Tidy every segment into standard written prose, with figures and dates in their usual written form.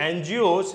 NGOs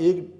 $1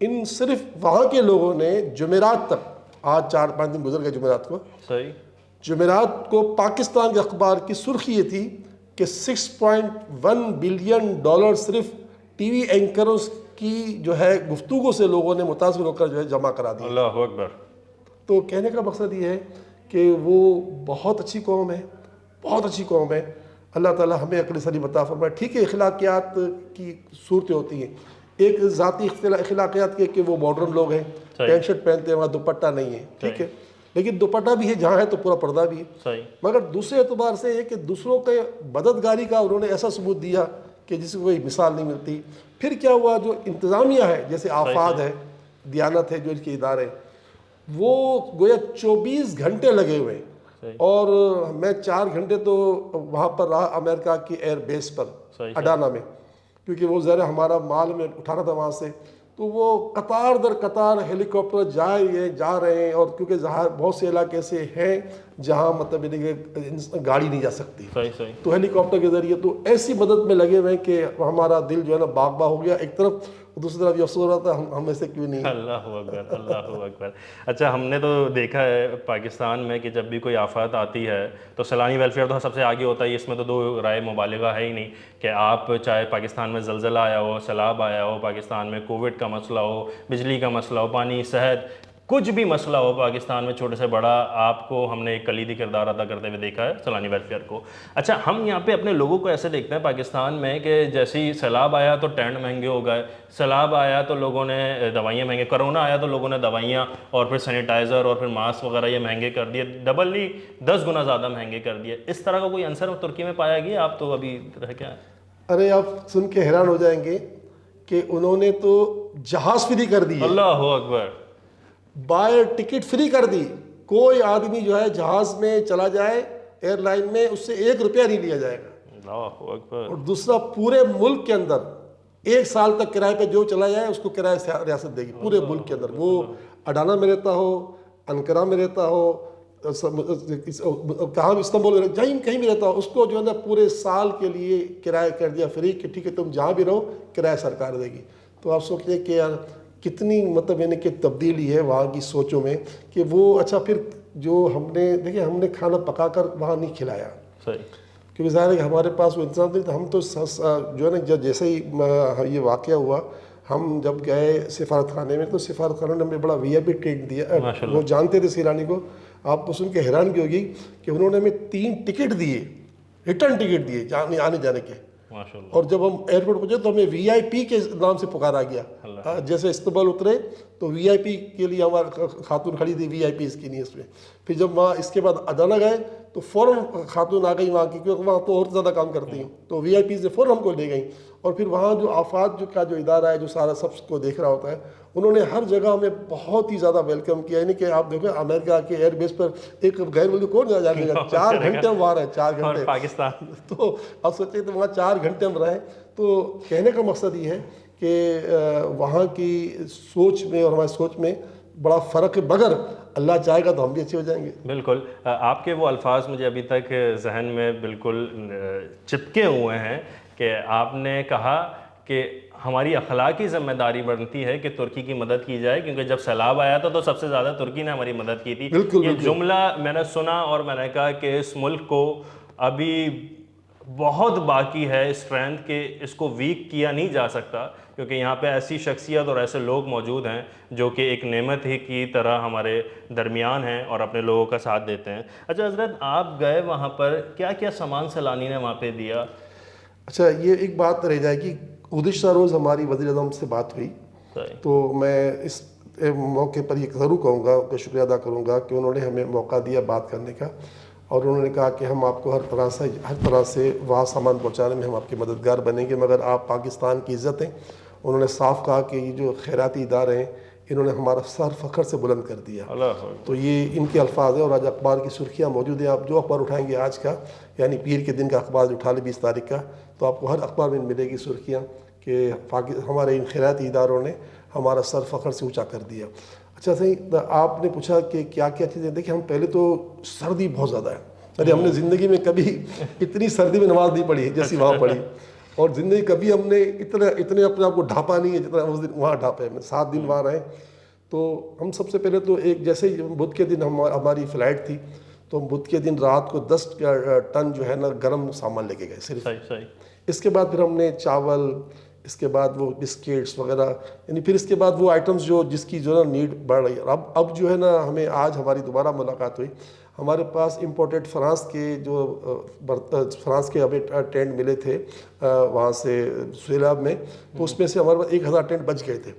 ان صرف وہاں کے لوگوں نے جمعرات تک، آج 4-5 دن گزر گئے جمعرات کو، صحیح، جمعرات کو پاکستان کے اخبار کی سرخی یہ تھی کہ $6.1 بلین صرف ٹی وی اینکروں کی جو ہے گفتگو سے لوگوں نے متاثر ہو کر جو ہے جمع کرا دی. اللہ اکبر. تو کہنے کا مقصد یہ ہے کہ وہ بہت اچھی قوم ہے، بہت اچھی قوم ہے. اللہ تعالیٰ ہمیں عقل سلیم عطا فرمائے. ٹھیک ہے اخلاقیات کی صورتیں ہوتی ہیں، ایک ذاتی اخلاقیات کے کہ وہ ماڈرن لوگ ہیں، پینٹ شرٹ پہنتے ہیں، وہاں دوپٹہ نہیں ہے، ٹھیک ہے، لیکن دوپٹہ بھی ہے جہاں ہے تو پورا پردہ بھی ہے. مگر دوسرے اعتبار سے یہ کہ دوسروں کے مددگاری کا انہوں نے ایسا ثبوت دیا کہ جس کو کوئی مثال نہیں ملتی. پھر کیا ہوا، جو انتظامیہ ہے جیسے آفاد ہے، دیانت ہے، جو اس کے ادارے، وہ گویا 24 گھنٹے لگے ہوئے ہیں. اور میں 4 گھنٹے تو وہاں پر رہا امریکہ کی ایئر بیس پر اڈانا میں، کیونکہ وہ ذرا ہمارا مال میں اٹھانا تھا وہاں سے. تو وہ قطار در قطار ہیلی کاپٹر جا رہے ہیں، اور کیونکہ بہت سے علاقے ایسے ہیں جہاں مطلب گاڑی نہیں جا سکتی، تو ہیلی کاپٹر کے ذریعے تو ایسی مدد میں لگے ہوئے ہیں کہ ہمارا دل جو ہے نا باغ باغ ہو گیا. ایک طرف دوسری طرف یہ افسوس ہو رہا تھا ہم ایسے کیوں نہیں. اللہ اکبر، اللہ اکبر. اچھا، ہم نے تو دیکھا ہے پاکستان میں کہ جب بھی کوئی آفات آتی ہے تو سیلانی ویلفیئر تو سب سے آگے ہوتا ہے. اس میں تو دو رائے مبالغہ ہے ہی نہیں کہ آپ چاہے پاکستان میں زلزلہ آیا ہو، سیلاب آیا ہو، پاکستان میں کووڈ کا مسئلہ ہو، بجلی کا مسئلہ ہو، پانی، صحت، کچھ بھی مسئلہ ہو پاکستان میں چھوٹے سے بڑا، آپ کو ہم نے ایک کلیدی کردار ادا کرتے ہوئے دیکھا ہے سیلانی ویلفیئر کو. اچھا، ہم یہاں پہ اپنے لوگوں کو ایسے دیکھتے ہیں پاکستان میں کہ جیسے ہی سیلاب آیا تو ٹینٹ مہنگے ہو گئے، سیلاب آیا تو لوگوں نے دوائیاں مہنگے، کرونا آیا تو لوگوں نے دوائیاں اور پھر سینیٹائزر اور پھر ماسک وغیرہ یہ مہنگے کر دیے، ڈبل ہی 10 گنا زیادہ مہنگے کر دیے. اس طرح کا کوئی عنصر ترکی میں پایا گیا؟ آپ تو ابھی رہ کیا ہے. ارے آپ سن کے حیران ہو جائیں گے کہ انہوں نے تو جہاز فری کر دی. اللہ اکبر. بائی ٹکٹ فری کر دی. کوئی آدمی جو ہے جہاز میں چلا جائے ایئر لائن میں، اس سے 1 روپیہ نہیں لیا جائے گا. اللہ اکبر. اور دوسرا، پورے ملک کے اندر 1 سال تک کرائے پہ جو چلا جائے اس کو کرایہ سے ریاست دے گی پورے ملک کے اندر. وہ اڈانا میں رہتا ہو، انقرہ میں رہتا ہو، کہاں بھی استنبول میں کہیں بھی رہتا ہو، اس کو جو ہے نا پورے سال کے لیے کرایہ کر دیا فری کہ ٹھیک ہے تم جہاں بھی رہو کرایہ سرکار دے گی. تو آپ سوچیں کہ یار کتنی مطلب یعنی کہ تبدیلی ہے وہاں کی سوچوں میں کہ وہ. اچھا، پھر جو ہم نے دیکھیں ہم نے کھانا پکا کر وہاں نہیں کھلایا، کیونکہ ظاہر ہے کہ ہمارے پاس وہ انتظام نہیں تھا. ہم تو جو ہے نا جیسے ہی یہ واقعہ ہوا، ہم جب گئے سفارت خانے میں تو سفارت خانے نے ہمیں بڑا وی آئی پی ٹریٹ دیا. وہ جانتے تھے سیلانی کو. آپ کو سن کے حیرانگی ہوگی کہ انہوں نے ہمیں 3 ٹکٹ دیے، ریٹرن ٹکٹ دیے آنے جانے کے. اور جب ہم ایئرپورٹ پہنچے تو ہمیں وی آئی پی کے نام سے پکارا گیا. جیسے استنبول اترے تو وی آئی پی کے لیے ہمارا خاتون کھڑی تھی، وی آئی پی اس کی نہیں اس میں. پھر جب وہاں اس کے بعد اڈانا گئے تو فوراً خاتون آ گئی وہاں کی، کیونکہ وہاں تو اور زیادہ کام کرتی ہیں، تو وی آئی پی سے فوراً ہم کو لے گئیں. اور پھر وہاں جو آفات کا جو ادارہ ہے جو سارا سب کو دیکھ رہا ہوتا ہے، انہوں نے ہر جگہ ہمیں بہت ہی زیادہ ویلکم کیا. یعنی کہ آپ دیکھیں امریکہ کے ایئر بیس پر ایک غیر ملکی کون جانے گا. 4 گھنٹے ہم وہاں رہے، 4 گھنٹے پاکستان. تو آپ سوچیں تو وہاں 4 گھنٹے ہم رہے. تو کہنے کا مقصد یہ ہے کہ وہاں کی سوچ میں اور ہماری سوچ میں بڑا فرق ہے، مگر اللہ چاہے گا تو ہم بھی اچھے ہو جائیں گے. بالکل. آپ کے وہ الفاظ مجھے ابھی تک ذہن میں بالکل چپکے ہوئے ہیں کہ آپ نے کہا کہ ہماری اخلاقی ذمہ داری بنتی ہے کہ ترکی کی مدد کی جائے، کیونکہ جب سیلاب آیا تھا تو سب سے زیادہ ترکی نے ہماری مدد کی تھی. یہ جملہ میں نے سنا اور میں نے کہا کہ اس ملک کو ابھی بہت باقی ہے اسٹرینتھ کہ اس کو ویک کیا نہیں جا سکتا، کیونکہ یہاں پہ ایسی شخصیت اور ایسے لوگ موجود ہیں جو کہ ایک نعمت ہی کی طرح ہمارے درمیان ہیں اور اپنے لوگوں کا ساتھ دیتے ہیں. اچھا حضرت، آپ گئے وہاں پر، کیا کیا سامان سیلانی نے وہاں پہ دیا؟ اچھا، یہ ایک بات رہ جائے گی. گزشتہ روز ہماری وزیر اعظم سے بات ہوئی تو میں اس موقع پر یہ ضرور کہوں گا کہ شکریہ ادا کروں گا کہ انہوں نے ہمیں موقع دیا بات کرنے کا. اور انہوں نے کہا کہ ہم آپ کو ہر طرح سے وہاں سامان پہنچانے میں ہم آپ کے مددگار بنیں گے، مگر آپ پاکستان کی عزت ہیں. انہوں نے صاف کہا کہ یہ جو خیراتی ادارے ہیں انہوں نے ہمارا سر فخر سے بلند کر دیا. تو یہ ان کے الفاظ ہیں. اور آج اخبار کی سرخیاں موجود ہیں. آپ جو اخبار اٹھائیں گے آج کا، یعنی پیر کے دن کا اخبار جو اٹھا لیں 20 تاریخ کا، تو آپ کو ہر اخبار میں ملے گی سرخیاں کہ ہمارے ان خیراتی اداروں نے ہمارا سر فخر سے اونچا کر دیا. اچھا صحیح، آپ نے پوچھا کہ کیا کیا چیزیں. دیکھیں، ہم پہلے تو سردی بہت زیادہ ہے. ارے ہم نے زندگی میں کبھی اتنی سردی میں نماز نہیں پڑھی جیسی وہاں پڑھی. اور زندگی کبھی ہم نے اتنے اپنے آپ کو ڈھانپا نہیں ہے جتنا اس دن وہاں ڈھانپے ہم نے. 7 دن وہاں رہے. تو ہم سب سے پہلے تو ایک جیسے ہی بدھ کے دن ہماری فلائٹ تھی تو ہم بدھ کے دن رات کو 10 ٹن جو ہے نا گرم سامان لے کے گئے صرف. صحیح. اس کے بعد پھر ہم نے چاول، اس کے بعد وہ بسکٹس وغیرہ، یعنی پھر اس کے بعد وہ آئٹمس جو جس کی جو ہے نا نیڈ بڑھ رہی ہے. اب جو ہے نا ہمیں آج ہماری دوبارہ ملاقات ہوئی. ہمارے پاس امپورٹڈ فرانس کے ہمیں ٹینٹ ملے تھے وہاں سے سیلاب میں، تو اس میں سے ہمارے پاس 1000 ٹینٹ بچ گئے تھے.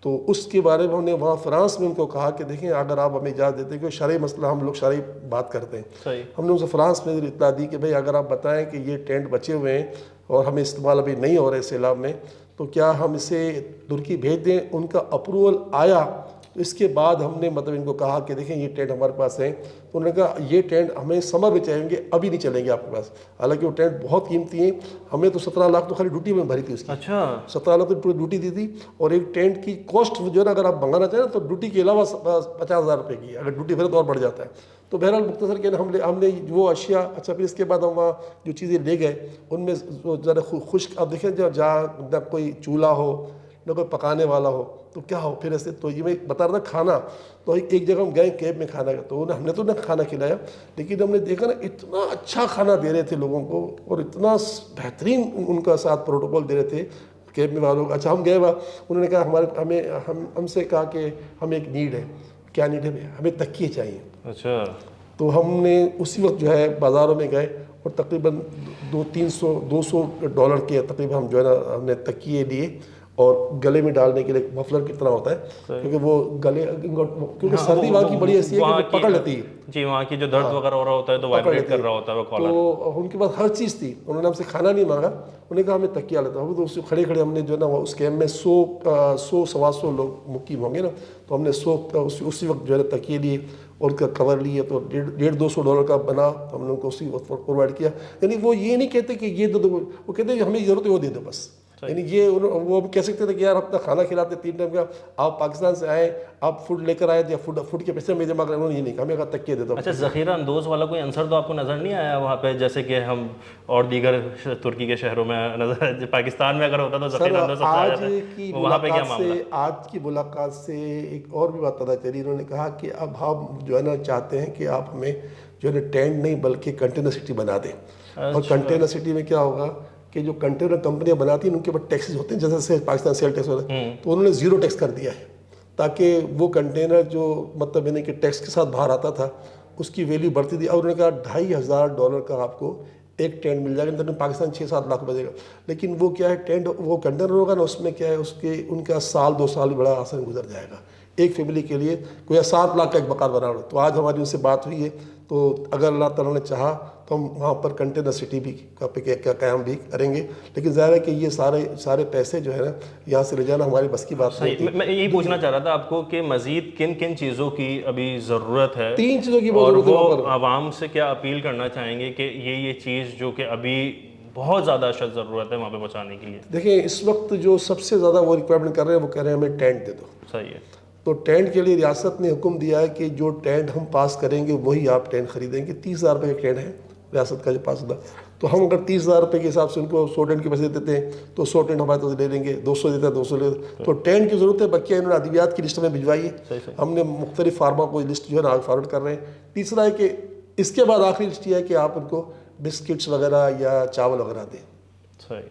تو اس کے بارے میں ہم نے وہاں فرانس میں ان کو کہا کہ دیکھیں اگر آپ ہمیں اجازت دیتے ہیں، کہ شرعی مسئلہ ہم لوگ شرعی بات کرتے ہیں. ہم نے ان سے فرانس میں اطلاع دی کہ بھئی اگر آپ بتائیں کہ یہ ٹینٹ بچے ہوئے ہیں اور ہمیں استعمال ابھی نہیں ہو رہے سیلاب میں، تو کیا ہم اسے ترکی بھیج دیں. ان کا اپروول آیا تو اس کے بعد ہم نے مطلب ان کو کہا کہ دیکھیں یہ ٹینٹ ہمارے پاس ہیں. تو انہوں نے کہا یہ ٹینٹ ہمیں سمر میں چاہیے گے، ابھی نہیں چلیں گے آپ کے پاس. حالانکہ وہ ٹینٹ بہت قیمتی ہیں. ہم نے تو 17 لاکھ تو خالی ڈیوٹی میں بھری تھی اس کی. اچھا 17 لاکھ تو پوری ڈیوٹی دی تھی. اور ایک ٹینٹ کی کاسٹ جو ہے نا اگر آپ منگانا چاہیں تو ڈیوٹی کے علاوہ 50,000 روپے کی، اگر ڈیوٹی بھرے تو اور بڑھ جاتا ہے. تو بہرحال مختصر کہ ہم نے وہ اشیاء، اچھا پھر اس کے بعد ہم وہاں جو چیزیں لے گئے ان میں ذرا خشک. اب دیکھیں جہاں نہ کوئی چولہا ہو نہ کوئی پکانے والا ہو تو کیا ہو پھر ایسے. تو یہ میں بتا رہا تھا کھانا، تو ایک جگہ ہم گئے کیب میں کھانا، تو ہم نے تو نہ کھانا کھلایا، لیکن ہم نے دیکھا نا اتنا اچھا کھانا دے رہے تھے لوگوں کو اور اتنا بہترین ان کا ساتھ پروٹوکول دے رہے تھے کیب میں والوں. اچھا ہم گئے وہاں، انہوں نے کہا ہم سے کہا کہ ہمیں ایک نیڈ ہے. کیا نیڈ ہے؟ ہمیں تکیے چاہیے. اچھا. تو ہم نے اسی وقت جو ہے بازاروں میں گئے اور تقریباً $200 کے تقریباً ہم جو ہے نا ہم نے تکیے لیے. اور گلے میں ڈالنے کے لیے مفلر کتنا ہوتا ہے، کیونکہ وہ گلے کیونکہ سردی وہاں کی بڑی ایسی ہے کہ پکڑ لیتی ہے. جی وہاں کی جو درد وغیرہ ہو رہا ہوتا ہے تو وائبریٹ کر رہا ہوتا ہے وہ کالر. تو ان کے پاس ہر چیز تھی. انہوں نے ہم سے کھانا نہیں مانگا، انہوں نے کہا ہمیں تکیہ لیتا. ہم تو اس کھڑے ہم نے جو ہے نا اس کیمپ میں 100-125 لوگ مقیم ہوں گے نا، تو ہم نے اسی وقت جو ہے نا تکیے لیے اور ان کا کور لیے. تو $150-200 کا بنا، ہم نے ان کو اسی وقت پرووائڈ کیا. یعنی وہ یہ نہیں کہتے کہ یہ دو، وہ کہتے ہیں ہمیں ضرورت ہے وہ دے دو بس. یعنی یہ وہ کہہ سکتے تھے کہ یار اپنا کھانا کھلاتے 3 ٹائم کا، آپ پاکستان سے آئے آپ فوڈ لے کر آئے یا فوڈ کے پیسے میں جمع کریں. انہوں نے یہ نہیں کہا، ہمیں کہا تکیے دے دو. اچھا ذخیرہ اندوز والا کوئی عنصر تو آپ کو نظر نہیں آیا وہاں پہ، جیسے کہ ہم اور دیگر ترکی کے شہروں میں نظر، پاکستان میں اگر ہوتا تو ذخیرہ اندوز سب سے آ جاتا. وہاں پہ کیا معاملہ؟ آج کی ملاقات سے ایک اور بھی بات پتہ چلی. انہوں نے کہا کہ اب ہم جو ہے نا چاہتے ہیں کہ آپ ہمیں جو ہے نا ٹینٹ نہیں بلکہ کنٹینر سٹی بنا دیں. اور کنٹینر سٹی میں کیا ہوگا کہ جو کنٹینر کمپنیاں بناتی ہیں ان کے اوپر ٹیکسز ہوتے ہیں، جیسے پاکستان سیل ٹیکس ہوتا ہے، تو انہوں نے 0 ٹیکس کر دیا ہے تاکہ وہ کنٹینر جو مطلب یعنی کہ ٹیکس کے ساتھ باہر آتا تھا اس کی ویلیو بڑھتی تھی. اور انہوں نے کہا $2,500 کا آپ کو ایک ٹینٹ مل جائے گا. تو پاکستان 6-7 لاکھ بجے گا. لیکن وہ کیا ہے ٹینٹ وہ کنٹینر ہوگا نا، اس میں کیا ہے ان کا 2 سال بڑا آسان گزر جائے گا. ایک فیملی کے لیے کوئی 7 لاکھ کا ایک مکان بنا رہا. تو آج ہماری ان سے بات ہوئی ہے، تو اگر اللہ تعالیٰ نے چاہا تو ہم وہاں پر کنٹینر سٹی بھی کا قیام بھی کریں گے. لیکن ظاہر ہے کہ یہ سارے پیسے جو ہے نا یہاں سے لے جانا ہماری بس کی بات نہیں. میں یہی پوچھنا چاہ رہا تھا آپ کو کہ مزید کن چیزوں کی ابھی ضرورت ہے؟ 3 چیزوں کی اور ضرورت ہے. وہ عوام سے کیا اپیل کرنا چاہیں گے کہ یہ چیز جو کہ ابھی بہت زیادہ اشد ضرورت ہے وہاں پہ پہنچانے کے لیے؟ دیکھیں اس وقت جو سب سے زیادہ وہ ریکوائرمنٹ کر رہے ہیں وہ کہہ رہے ہیں ہمیں ٹینٹ دے دو. صحیح ہے. تو ٹینٹ کے لیے ریاست نے حکم دیا ہے کہ جو ٹینٹ ہم پاس کریں گے وہی آپ ٹینٹ خریدیں گے. $30,000 کا ٹینٹ ہے ریاست کا جو پاس ہوتا. تو ہم اگر $30,000 کے حساب سے ان کو 100 ٹینٹ کے پیسے دیتے ہیں تو 100 ٹینٹ ہمارے تو لے لیں گے. 200 دیتا ہے 200 لے. تو ٹینٹ کی ضرورت ہے. بقیہ انہوں نے ادویات کی لسٹ میں بھجوائی ہے. ہم نے مختلف فارما کو لسٹ جو ہے نا آگے فارورڈ کر رہے ہیں. تیسرا ہے کہ اس کے بعد آخری لسٹ یہ ہے کہ آپ ان کو بسکٹس وغیرہ یا چاول وغیرہ دیں. صحیح.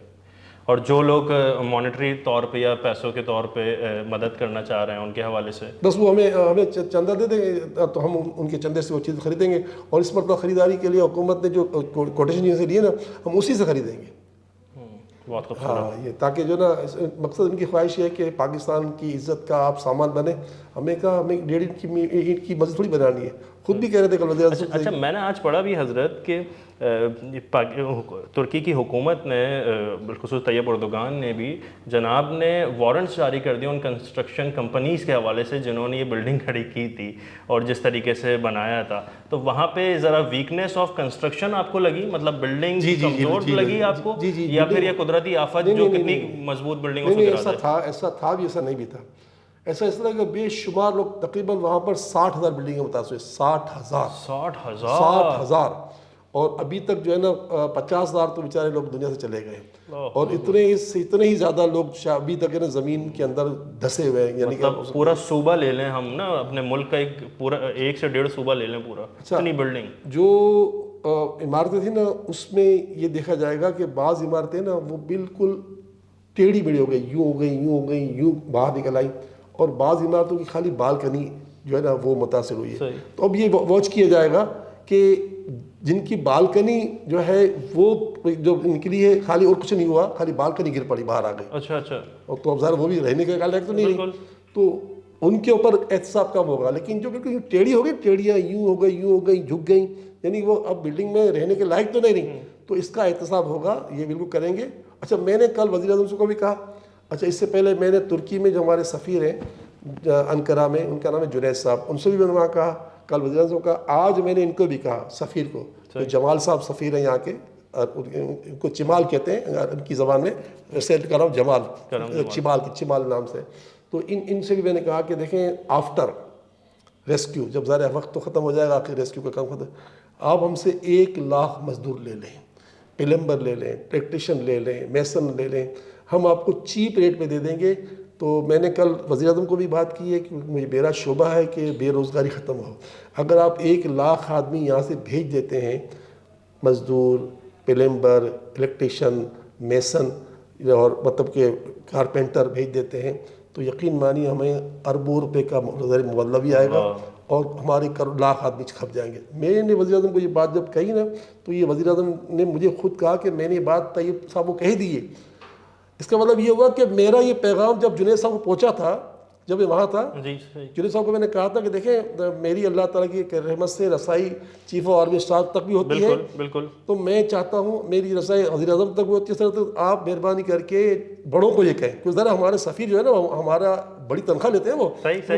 اور جو لوگ مانیٹری طور پہ یا پیسوں کے طور پہ مدد کرنا چاہ رہے ہیں ان کے حوالے سے بس وہ ہمیں چندہ دے دیں گے تو ہم ان کے چندے سے وہ چیز خریدیں گے. اور اس مرتبہ خریداری کے لیے حکومت نے جو کوٹیشن سے لیے نا ہم اسی سے خریدیں گے. بہت خوبصورت. ہاں یہ تاکہ جو نا مقصد ان کی خواہش یہ ہے کہ پاکستان کی عزت کا آپ سامان بنے. ہمیں کہا ہمیں 1.5 اینٹ کی مسجد تھوڑی بنانی ہے. خود بھی کہہ رہے تھے کل وزیر اعظم. اچھا میں نے آج پڑھا بھی حضرت کہ ترکی کی حکومت نے بالخصوص طیب اردوغان نے بھی جناب نے وارنٹس جاری کر دیے ان کنسٹرکشن کمپنیز کے حوالے سے جنہوں نے یہ بلڈنگ کھڑی کی تھی اور جس طریقے سے بنایا تھا. تو وہاں پہ ذرا ویکنیس آف کنسٹرکشن آپ کو لگی؟ مطلب بلڈنگ کمزور لگی آپ کو یا پھر یہ قدرتی آفت جو کتنی مضبوط بلڈنگ ہو؟ ایسا تھا بھی ایسا نہیں بھی تھا. ایسا اس طرح کہ بے شمار لوگ تقریباً وہاں پر 60,000 بلڈنگیں متاثر ہوئی. 60,000. اور ابھی تک جو ہے نا 50,000 تو بیچارے لوگ دنیا سے چلے گئے اور اتنے ہی زیادہ لوگ ابھی تک ہے نا زمین کے اندر دھسے ہوئے ہیں. یعنی کہ پورا صوبہ لے لیں ہم نا, اپنے ملک کا ایک پورا 1 سے 1.5 صوبہ لے لیں پورا, اتنی بلڈنگ. جو عمارتیں تھیں نا اس میں یہ دیکھا جائے گا کہ بعض عمارتیں نا وہ بالکل ٹیڑھی میڑھی ہو گئی, یوں ہو گئی, یوں ہو گئی, یوں باہر نکل آئی, اور بعض عمارتوں کی خالی بالکنی جو ہے نا وہ متاثر ہوئی ہے. تو اب یہ واچ کیا جائے گا کہ جن کی بالکنی جو ہے وہ جو نکلی ہے خالی اور کچھ نہیں ہوا, خالی بالکنی گر پڑی, باہر آ گئی. اچھا. اور تو اب ظاہر وہ بھی رہنے کے لائق تو نہیں رہی, تو ان کے اوپر احتساب کم ہوگا. لیکن جو بالکل ٹیڑھی ہو گئی, ٹیڑھیاں یوں ہو گئی, یوں ہو گئی, جھک گئیں, یعنی وہ اب بلڈنگ میں رہنے کے لائق تو نہیں رہی, تو اس کا احتساب ہوگا, یہ بالکل کریں گے. اچھا میں نے کل وزیر اعظم کو بھی کہا, اچھا اس سے پہلے میں نے ترکی میں جو ہمارے سفیر ہیں انقرہ میں, ان کا نام ہے جنید صاحب, ان سے بھی میں نے وہاں کہا کل وزیر اعظم کا. آج میں نے ان کو بھی کہا سفیر کو, جو جمال صاحب سفیر ہیں یہاں کے, ان کو چمال کہتے ہیں ان کی زبان میں, سیٹ کر رہا ہوں جمال, چمال نام سے. تو ان سے بھی میں نے کہا کہ دیکھیں آفٹر ریسکیو, جب ظاہر وقت تو ختم ہو جائے گا, آخر ریسکیو کا کام ختم, آپ ہم سے 1 لاکھ مزدور لے لیں, پلمبر لے لیں, ٹیکنیشین لے لیں, میسن لے لیں, ہم آپ کو چیپ ریٹ پہ دے دیں گے. تو میں نے کل وزیر اعظم کو بھی بات کی ہے کہ مجھے میرا شعبہ ہے کہ بے روزگاری ختم ہو. اگر آپ 1 لاکھ آدمی یہاں سے بھیج دیتے ہیں, مزدور, پلمبر, الیکٹریشین, میسن اور مطلب کہ کارپینٹر بھیج دیتے ہیں, تو یقین مانی ہمیں اربوں روپے کا مبادلہ بھی آئے گا اور ہمارے لاکھ آدمی کھپ جائیں گے. میں نے وزیر اعظم کو یہ بات جب کہی نا, تو یہ وزیر اعظم نے مجھے خود کہا کہ میں نے یہ بات طیب صاحب کو کہہ دی ہے. اس کا مطلب یہ ہوا کہ میرا یہ پیغام جب جنید صاحب کو پہنچا تھا, جب یہ وہاں تھا, جنید صاحب کو میں نے کہا تھا کہ دیکھیں میری اللہ تعالیٰ کی رحمت سے رسائی چیف آف آرمی اسٹاف تک بھی ہوتی ہے, بالکل, تو میں چاہتا ہوں میری رسائی وزیر اعظم تک بھی ہوتی ہے. تو آپ مہربانی کر کے بڑوں کو یہ کہیں, کیونکہ ذرا ہمارے سفیر جو ہے نا ہمارا بڑی تنخواہ لیتے ہیں, وہ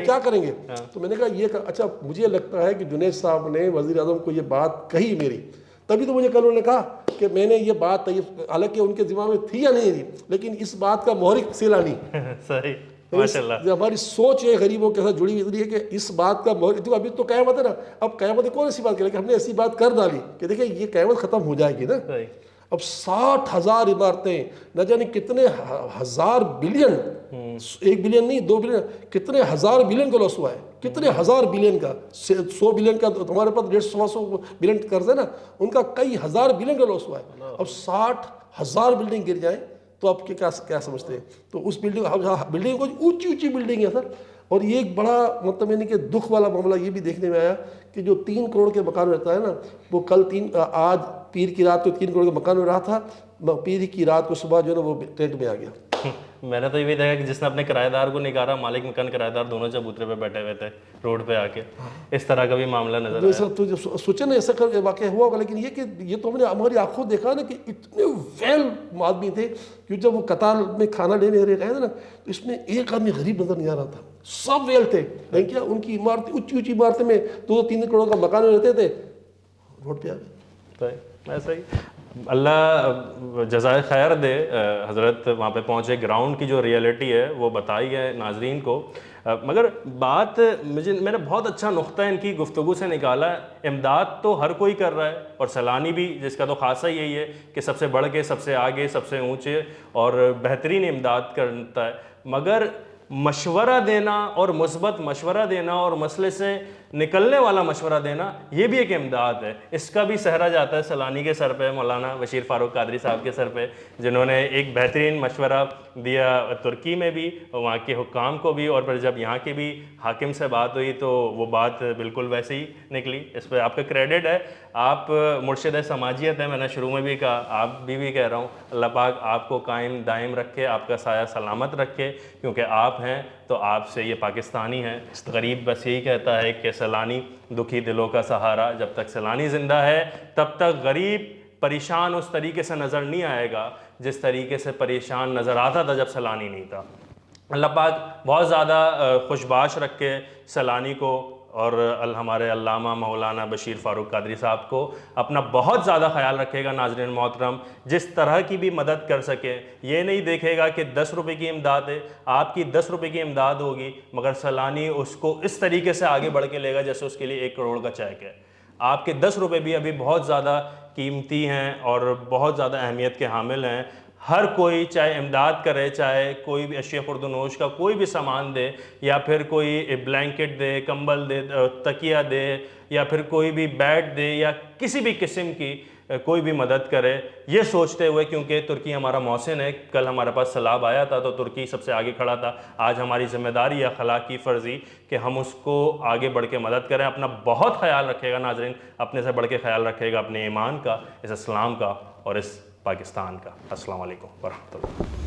کیا کریں گے. تو میں نے کہا یہ اچھا مجھے لگتا ہے کہ جنید صاحب نے وزیر اعظم کو یہ بات کہی میری, تبھی تو مجھے کل انہوں نے کہا کہ میں نے یہ بات, حالانکہ ان کے ذمہ میں تھی یا نہیں تھی, لیکن اس بات کا محرک سیلانی. صحیح, ماشاءاللہ. ہماری سوچ ہے غریبوں کے ساتھ جڑی ہوئی ہے کہ اس بات کا محرک, ابھی تو قیامت ہے نا, اب قیامت کون ایسی بات کرے کہ ہم نے ایسی بات کر ڈالی کہ دیکھیں یہ قیامت ختم ہو جائے گی نا. اب 60,000 عمارتیں, نہ جانے کتنے ہزار بلین, 1 بلین نہیں 2 بلین, کتنے ہزار بلین کا لاس ہوا ہے, کتنے ہزار بلین کا, 100 بلین کا ہمارے پاس 150 بلین قرض ہے نا, ان کا کئی ہزار بلین کا لاس ہوا ہے. اب 60,000 بلڈنگ گر جائیں تو آپ کیا سمجھتے ہیں. تو اس بلڈنگ کو اونچی بلڈنگ ہے سر. اور یہ ایک بڑا مطلب یعنی کہ دکھ والا معاملہ یہ بھی دیکھنے میں آیا کہ جو 3 کروڑ کے مکان رہتا ہے نا, وہ آج پیر کی رات تو 3 کروڑ کے مکان میں رہا تھا, پیر کی رات کو صبح جو ہے نا وہ ٹینٹ میں آ گیا. میں نے تو یہ بھی دیکھا کہ جس نے اپنے کرایہ دار کو نکالا, مالک مکان کرایہ دار دونوں چبوترے پہ بیٹھے ہوئے تھے روڈ پہ آ کے, اس طرح کا بھی معاملہ نظر آیا. تو سوچے نا ایسا واقعہ ہوا ہوگا, لیکن یہ تو ہم نے ہماری آنکھوں دیکھا نا کہ اتنے ویل آدمی تھے کہ جب وہ قطار میں کھانا لینے رہے تھے نا, تو اس میں ایک آدمی غریب نظر نہیں آ رہا تھا, سب ویل تھے. لیکن کیا ان کی عمارتیں اونچی عمارتیں میں 2-3 کروڑ کا مکان میں رہتے تھے, روڈ پہ آ گئے. ایسا ہی اللہ جزائے خیر دے. حضرت وہاں پہ پہنچے, گراؤنڈ کی جو ریئلٹی ہے وہ بتائی ہے ناظرین کو. مگر بات میں نے بہت اچھا نقطہ ان کی گفتگو سے نکالا. امداد تو ہر کوئی کر رہا ہے, اور سیلانی بھی, جس کا تو خاصہ یہی ہے کہ سب سے بڑھ کے, سب سے آگے, سب سے اونچے اور بہترین امداد کرتا ہے. مگر مشورہ دینا اور مثبت مشورہ دینا اور مسئلے سے نکلنے والا مشورہ دینا, یہ بھی ایک امداد ہے. اس کا بھی سہرا جاتا ہے سیلانی کے سر پہ, مولانا بشیر فاروق قادری صاحب کے سر پہ, جنہوں نے ایک بہترین مشورہ دیا ترکی میں بھی, وہاں کے حکام کو بھی, اور پھر جب یہاں کے بھی حاکم سے بات ہوئی تو وہ بات بالکل ویسے ہی نکلی. اس پہ آپ کا کریڈٹ ہے. آپ مرشد سماجیت ہیں, میں نے شروع میں بھی کہا, آپ بھی کہہ رہا ہوں, اللہ پاک آپ کو قائم دائم رکھے, آپ کا سایہ سلامت رکھے, کیونکہ آپ ہیں تو آپ سے یہ پاکستانی ہیں. غریب بس یہی کہتا ہے کہ سیلانی دکھی دلوں کا سہارا. جب تک سیلانی زندہ ہے تب تک غریب پریشان اس طریقے سے نظر نہیں آئے گا جس طریقے سے پریشان نظر آتا تھا جب سیلانی نہیں تھا. اللہ پاک بہت زیادہ خوشباش رکھے سیلانی کو, اور ہمارے علامہ مولانا بشیر فاروق قادری صاحب کو اپنا بہت زیادہ خیال رکھے گا. ناظرین محترم, جس طرح کی بھی مدد کر سکے, یہ نہیں دیکھے گا کہ 10 روپے کی امداد ہے, آپ کی 10 روپے کی امداد ہوگی, مگر سیلانی اس کو اس طریقے سے آگے بڑھ کے لے گا جیسے اس کے لیے 1 کروڑ کا چیک ہے. آپ کے 10 روپے بھی ابھی بہت زیادہ قیمتی ہیں اور بہت زیادہ اہمیت کے حامل ہیں. ہر کوئی چاہے امداد کرے، چاہے کوئی بھی اشیاء خورد و نوش کا کوئی بھی سامان دے، یا پھر کوئی بلینکٹ دے، کمبل دے، تکیہ دے، یا پھر کوئی بھی بیٹ دے، یا کسی بھی قسم کی کوئی بھی مدد کرے، یہ سوچتے ہوئے کیونکہ ترکی ہمارا محسن ہے. کل ہمارے پاس سیلاب آیا تھا تو ترکی سب سے آگے کھڑا تھا. آج ہماری ذمہ داری یا اخلاقی فرضی کہ ہم اس کو آگے بڑھ کے مدد کریں. اپنا بہت خیال رکھے گا ناظرین، اپنے سے بڑھ کے خیال رکھے گا اپنے ایمان کا، اس اسلام کا اور اس پاکستان کا. السلام علیکم ورحمۃ اللہ.